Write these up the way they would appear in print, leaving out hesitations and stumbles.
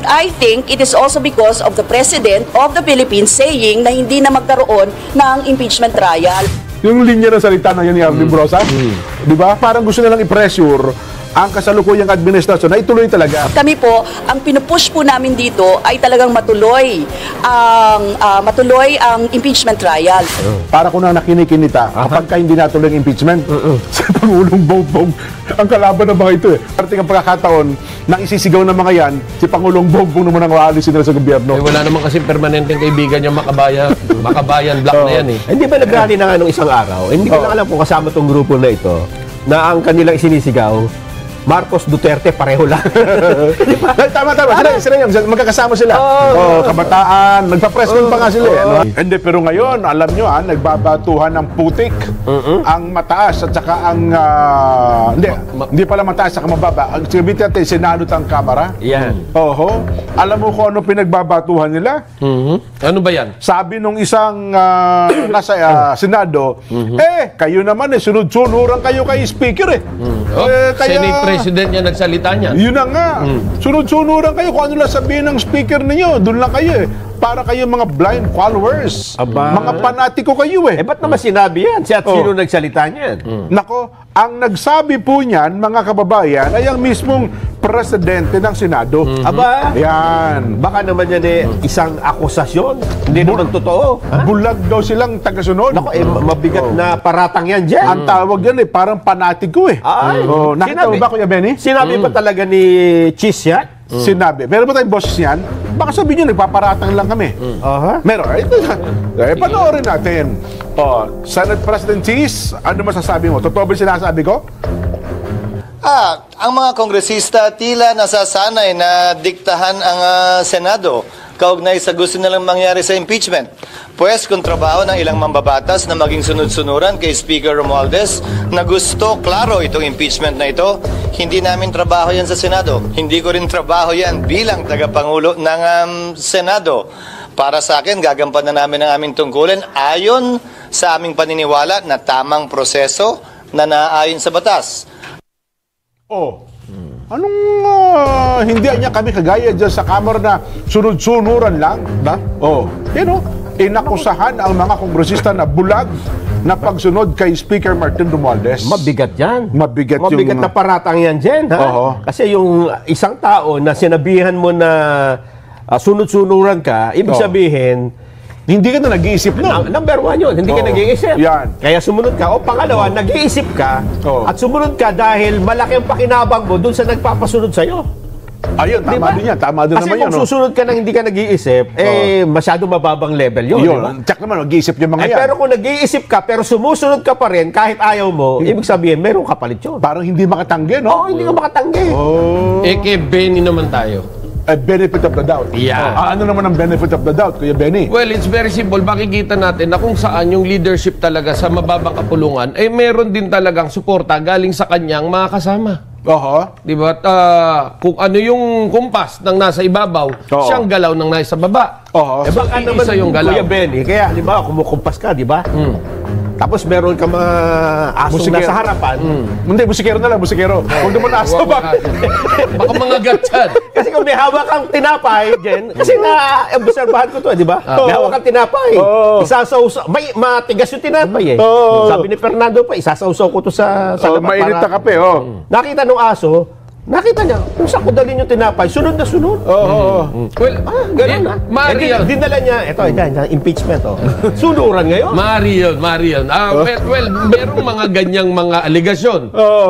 I think it is also because of the President of the Philippines saying na hindi na magkaroon ng impeachment trial. Yung linya ng salita na yan ni Arvin Brosa, di ba? Parang gusto nilang i-pressure ang kasalukuyang administrasyon na ituloy talaga. Kami po, ang pinupush po namin dito ay talagang matuloy ang impeachment trial. Para kung nakinikinita, kapag hindi natuloy ang impeachment, si Pangulong Bongbong, ang kalaban ng mga ito eh. Parating ang pagkakataon nang isisigaw ng mga yan, si Pangulong Bongbong naman ang waalisin nila sa gobyerno. Eh, wala naman kasi permanenteng kaibigan yung Makabayan Black na yan eh. Hindi ba nag-rally na nga nung isang araw? Hindi ko lang alam kung kasama tong grupo na ito na ang kanilang isinisigaw, Marcos Duterte, pareho lang. Tama. Sila yan. Magkakasama sila. Kabataan. Nagpa-press con pa nga sila. Hindi, pero ngayon, alam nyo, nagbabatuhan ng putik. Ang mataas at saka ang... hindi pala mataas at saka mababa. Ang sabihin natin, Senado at ang Kamara. Yan. Alam mo kung ano pinagbabatuhan nila? Ano ba yan? Sabi nung isang nasa Senado, kayo naman sunod-sunuran kayo kay Speaker Senate President niya nagsalita niya. Yun na nga. Sunod-sunuran kayo kung ano lang sabihin ng speaker ninyo. Doon lang kayo eh. Para kayo mga blind followers. Mga panatiko kayo eh. Ba't naman sinabi yan? Sino nagsalita niyan? Nako, ang nagsabi po niyan, mga kababayan, ay ang mismong presidente ng Senado. Yan. Baka naman yan isang akusasyon. Hindi naman totoo. Bulag daw silang tagasunod. Nako, mabigat na paratang yan dyan. Ang tawag yan parang panatiko eh. Nakita mo ba, Kuya Benny? Sinabi ba talaga ni Cheese yan? Sinabi. Meron ba tayong boses niyan? Baka sabihin nyo, nagpaparatang lang kami. Meron. Panoorin natin. Senate President Cheese, ano masasabi mo? Totoo ba sinasabi ko? Ang mga kongresista tila nasasanay na diktahan ang Senado kaugnay sa gusto nilang mangyari sa impeachment. Pues kung trabaho ng ilang mambabatas na maging sunod-sunuran kay Speaker Romualdez na gusto, klaro, itong impeachment na ito, hindi namin trabaho yan sa Senado. Hindi ko rin trabaho yan bilang tagapangulo ng Senado. Para sa akin, gagampanan namin ang aming tungkulin ayon sa aming paniniwala na tamang proseso na naayon sa batas. Anong hindi niya kami kagaya dyan sa Kamara na sunod-sunuran lang? Inakusahan ang mga kongresista na bulag na pagsunod kay Speaker Martin Romualdez. Mabigat yan. Mabigat na paratang yan dyan. Kasi yung isang tao na sinabihan mo na sunod-sunuran ka, ibig sabihin, hindi ka na nag-iisip Number one yun, hindi ka nag-iisip. Yan. Kaya sumunod ka. O pangalawa, nag-iisip ka at sumunod ka dahil malaki ang pakinabang mo dun sa nagpapasunod sa'yo. Ayun, tama din yan. Tama din Kasi naman yan. Kasi kung susunod ka nang hindi ka nag-iisip, masyado mababang level yun. Tsak naman, nag-iisip yung mga yan. Pero kung nag-iisip ka, pero sumusunod ka pa rin, kahit ayaw mo, ibig sabihin, meron kapalit yun. Parang hindi makatanggi, no? Oo, hindi ka makatanggi. Kay Benny naman tayo. Benefit of the doubt. Ano naman ang benefit of the doubt, Kuya Benny? Well, it's very simple. Makikita natin na kung saan yung leadership talaga sa mababang kapulungan, meron din talagang suporta galing sa kanyang mga kasama. Diba? Kung ano yung kumpas ng nasa ibabaw, siyang galaw ng nasa baba. Baka naman yung galaw. Kuya Benny, kaya di ba, kumukumpas ka, di ba? Tapos meron ka mga asong nasa harapan. Hindi, musikero na lang, musikero. Huwag naman aso ba? Baka mga gatsan. Kasi kung may hawak kang tinapay, Jen, kasi na-obserbahan ko to, di ba? May hawak kang tinapay. Isasawsaw, matigas yung tinapay eh. Sabi ni Fernando pa, isasawsaw ko to sa labat. Mainit na kape, Nakita nung aso, nakita niya, kung saan ko dalhin yung tinapay, sunod na sunod. Well, ganun na. Dinala niya, ito, impeachment. Sunuran ngayon. Marion. Well, merong mga ganyang mga aligasyon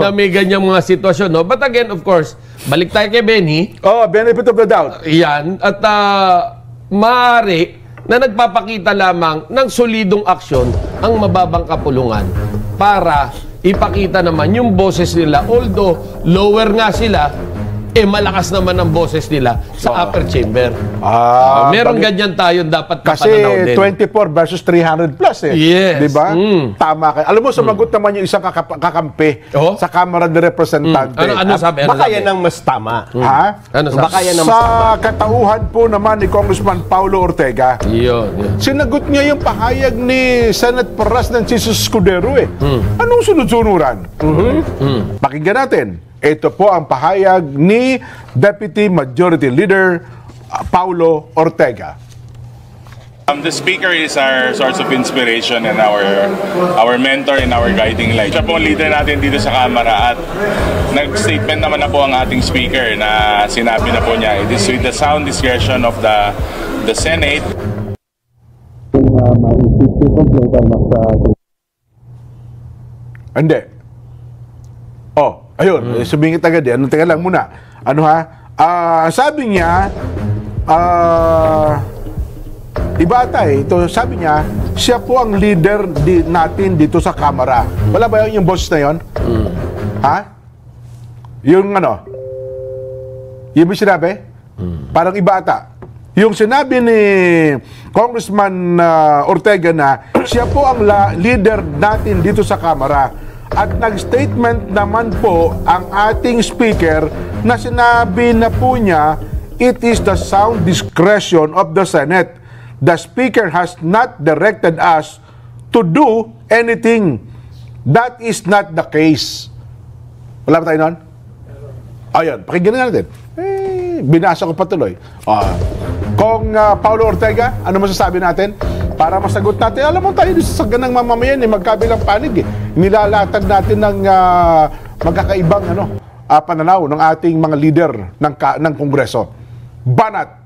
na may ganyang mga sitwasyon. No? But again, of course, balik tayo kay Benny. Benefit of the doubt. Yan. At maaari na nagpapakita lamang ng solidong aksyon ang mababang kapulungan para ipakita naman yung boses nila, although lower nga sila, malakas naman ang boses nila sa upper chamber. Meron ganyan tayo dapat kasi kapananaw din. 24 versus 300 plus eh. Yes. Diba? Tama kayo. Alam mo, sumagot naman yung isang kakampi sa Kamara de Representante. Ano sabi? Baka yan ang mas tama. Ano sabi? Baka yan ang mas tama. Sa katauhan po naman ni Congressman Paulo Ortega, sinagot niya yung pahayag ni Senate President Jesus Escudero eh. Anong sunod-sunuran? Pakinggan natin. Ito po ang pahayag ni Deputy Majority Leader Paulo Ortega. The speaker is our source of inspiration and our mentor and our guiding light. Siya po ang leader natin dito sa Kamara at nag-statement naman na po ang ating speaker na sinabi na po niya, it is with the sound discretion of the Senate. Hindi. Oh, ayun. Sumingit agad eh. Teka lang muna. Ano ha? Sabi niya, iba ata eh. Ito, sabi niya, siya po ang leader natin dito sa Kamara. Wala ba yung boss na yon? Ha? Yung ano? Yung ba sinabi? Parang iba ata. Yung sinabi ni Congressman Ortega na siya po ang leader natin dito sa Kamara. At nag-statement naman po ang ating speaker na sinabi na po niya, it is the sound discretion of the Senate. The speaker has not directed us to do anything. That is not the case. Wala ba tayo nun? Ayun, pakinggan na natin. Binasa ko patuloy. Kung Paulo Ortega, ano masasabi natin? Para masagot natin, alam mo tayo sa ganang mamamayan, magkabilang panig eh. Nilalatag natin ng magkakaibang pananaw ng ating mga leader ng Kongreso. Banat!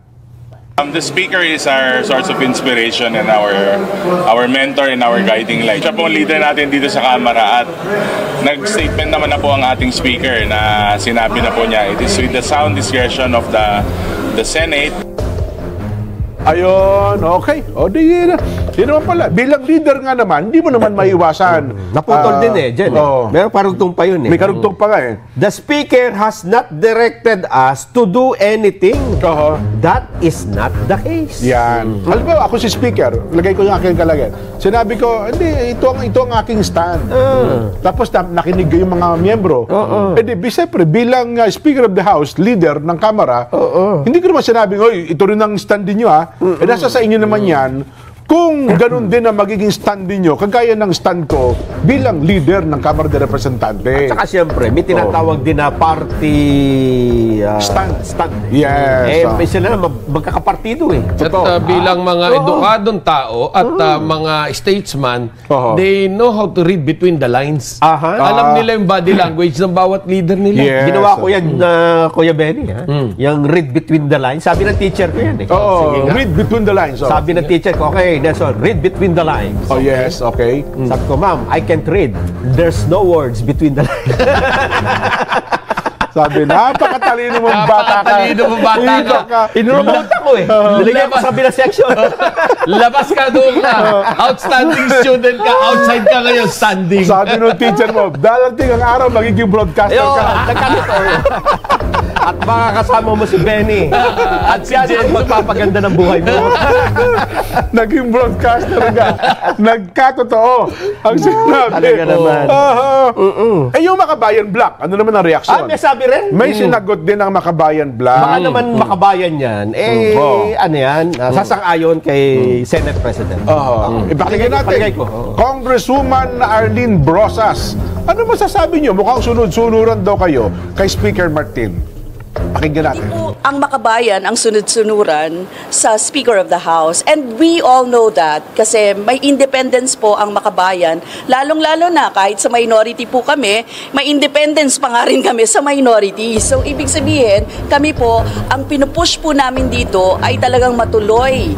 The speaker is our source of inspiration and our mentor and our guiding light. Siya po ang leader natin dito sa Kamara at nag-statement naman na po ang ating speaker na sinabi na po niya, it is with the sound discretion of the Senate. Ayun, okay. O di yun naman pala. Bilang leader nga naman, hindi mo naman maiwasan. Naputol din eh, Jen. Meron parugtong pa yun eh. May karugtong pa nga eh. The speaker has not directed us to do anything. That is not the case. Yan. Halimbawa, ako si speaker, lagay ko yung aking kalagay. Sinabi ko, hindi, ito ang aking stand. Tapos nakinig yung mga miyembro. Eh di, siyempre, bilang speaker of the house, leader ng Kamara, hindi ko naman sinabing, oy, ito rin ang stand niyo ha. Nasa sa inyo naman yan, kung ganun din ang magiging stand ninyo, kagaya ng stand ko bilang leader ng Kamara de Representante. At saka siyempre, may tinatawag din na party stand. Yes. May sila na magkakapartido eh. At bilang mga edukadong tao at mga statesman, they know how to read between the lines. Alam nila yung body language ng bawat leader nila. Yes. Ginawa ko yan, Kuya Benny. Yung read between the lines. Sabi ng teacher ko yan eh. Read between the lines. Sabi ng teacher ko, okay, Nelson, read between the lines. Oh, yes, okay. Sabi ko, ma'am, I can't read. There's no words between the lines. Sabi, napakatalino mong bata ka. Napakatalino mong bata ka. Inurumot ako eh. Nilagay ko sabi ng section. Labas ka doon ka. Outstanding student ka. Outside ka ngayon, standing. Sabi ng teacher mo, dalating ang araw, magiging broadcaster ka. Nagkalito. At makakasama mo si Benny. At yan ang magpapaganda ng buhay mo. Naging broadcaster ka. Nagkatotoo. Ang sinabi. Talaga naman. Eh yung Makabayan Black, ano naman ang reaksyon? May sabi rin. May sinagot din ang Makabayan Black. Baka naman makabayan yan. Ano yan? Sasang-ayon kay Senate President. Ipakinggan natin. Paligay ko. Congresswoman Arlene Brosas. Ano masasabi niyo? Mukhang sunod-sunuran daw kayo kay Speaker Martin. Pakinggan natin. Ang Makabayan ang sunod-sunuran sa Speaker of the House. And we all know that kasi may independence po ang Makabayan. Lalong-lalo na kahit sa minority po kami, may independence pa nga rin kami sa minority. So, ibig sabihin, kami po, ang pinupush po namin dito ay talagang matuloy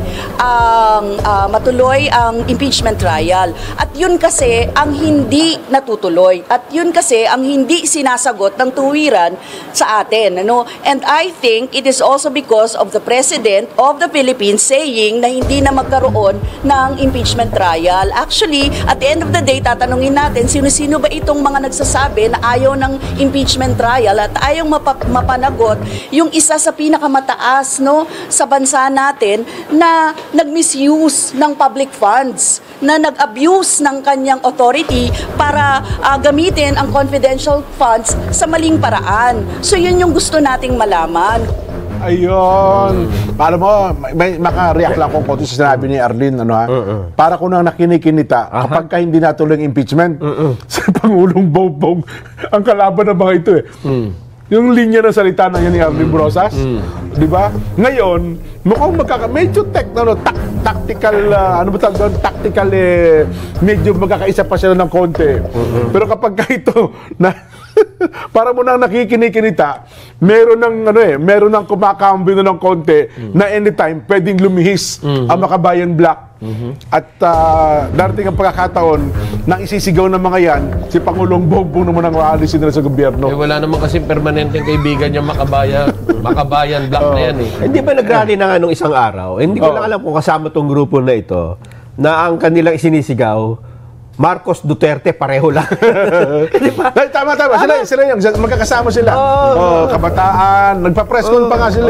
ang impeachment trial. At yun kasi ang hindi natutuloy. At yun kasi ang hindi sinasagot ng tuwiran sa atin. And I think it is also because of the President of the Philippines saying na hindi na magkaroon ng impeachment trial. Actually, at the end of the day, tatanungin natin, sino-sino ba itong mga nagsasabi na ayaw ng impeachment trial at ayaw mapanagot yung isa sa pinakamataas sa bansa natin na nag-misuse ng public funds, na nag-abuse ng kanyang authority para gamitin ang confidential funds sa maling paraan. So yun yung gusto nating malaman. Ayun. Alam mo, may maka-react lang kung konti sa sinabi ni Arlene, para ko nang nakinikinita kapag ka hindi natuloy ang impeachment sa Pangulong Bongbong ang kalaban ng mga ito eh. Yung linya ng salita na yan ni Arvin Brosas. Di ba? Ngayon, mukhang medyo tactical, ano ba tawag doon? Tactical, medyo magkakaisa pa sila ng konti. Pero kapag ito, na, para mo nang nakikinikinita, meron ng kumakambyo ng konti na anytime pwedeng lumihis ang Makabayan Black. At darating ang pagkakataon nang isisigaw ng mga yan, si Pangulong Bongbong naman ang aalisin nila sa gobyerno. Wala naman kasi permanenteng kaibigan niya Makabayan Black na yan eh. Hindi ba nagrally na nga nung isang araw? Hindi ko lang alam kung kasama tong grupo na ito na ang kanilang isinisigaw, Marcos Duterte, pareho lang. Diba? Tama. Sila yung magkakasama sila. Kabataan, nagpa-press con pa nga sila.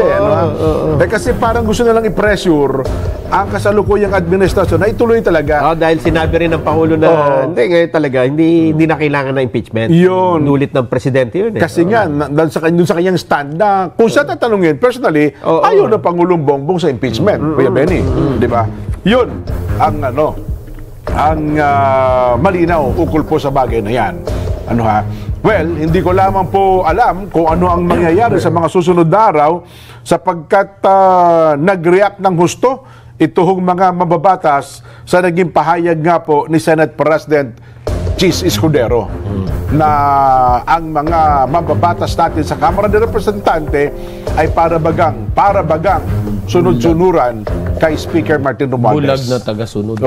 Kasi parang gusto nilang i-pressure ang kasalukuyang administrasyon na ituloy talaga. Dahil sinabi rin ng Pangulo na ngayon talaga, hindi na kailangan na impeachment. Yun. Nulit ng presidente yun. Kasi nga, dun sa kanyang stand na, kung siya tatanungin, personally, ayaw na Pangulong Bongbong sa impeachment. Kuya Benny. Di ba? Yun ang malinaw ukol po sa bagay na yan. Well, hindi ko lamang po alam kung ano ang mangyayari sa mga susunod na araw sapagkat nag-react ng husto itong mga mababatas sa naging pahayag nga po ni Senate President Chis Escudero na ang mga mababatas natin sa Kamara de Representante ay para bagang sunod-sunuran kay Speaker Martin Romualdez. Bulag na taga-sunod.